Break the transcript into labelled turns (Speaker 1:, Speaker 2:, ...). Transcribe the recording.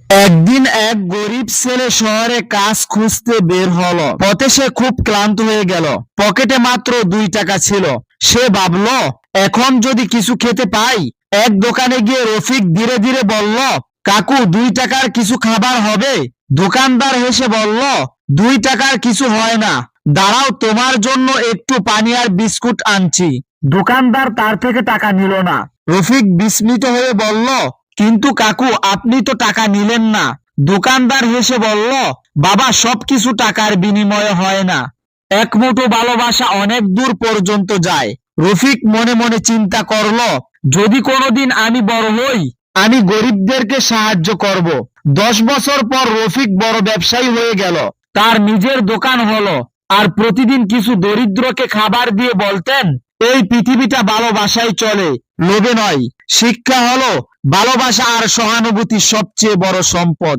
Speaker 1: একদিন এক গরিব ছেলে শহরে কাজ খুঁজতে বের হলো। পথে সে খুব ক্লান্ত হয়ে গেল। পকেটে মাত্র 2 টাকা ছিল। সে ভাবলো, এখন যদি কিছু খেতে পাই। এক দোকানে গিয়ে রফিক ধীরে ধীরে বলল, কাকু 2 টাকার কিছু খাবার হবে? দোকানদার হেসে বলল, 2 টাকার কিছু হয় না, দাঁড়াও তোমার জন্য একটু পানি আর বিস্কুট আনছি। দোকানদার তার থেকে টাকা নিল না। রফিক বিস্মিত হয়ে বলল, কিন্তু কাকু আপনি তো টাকা নিলেন না। দোকানদার হেসে বলল, বাবা সবকিছু টাকার বিনিময়ে হয় না। এক মুঠো ভালোবাসা অনেক দূর পর্যন্ত যায়। রফিক মনে মনে চিন্তা করলো, যদি কোনোদিন আমি বড় হই, আমি গরিবদেরকে সাহায্য করব। 10 বছর পর রফিক বড় ব্যবসায়ী হয়ে গেল। তার নিজের দোকান হলো, আর প্রতিদিন কিছু দরিদ্রকে খাবার দিয়ে বলতেন, এই পৃথিবীটা ভালোবাসায় চলে, লোভে নয়। শিক্ষা হলো, ভালোবাসা আর সহানুভূতি সবচেয়ে বড় সম্পদ।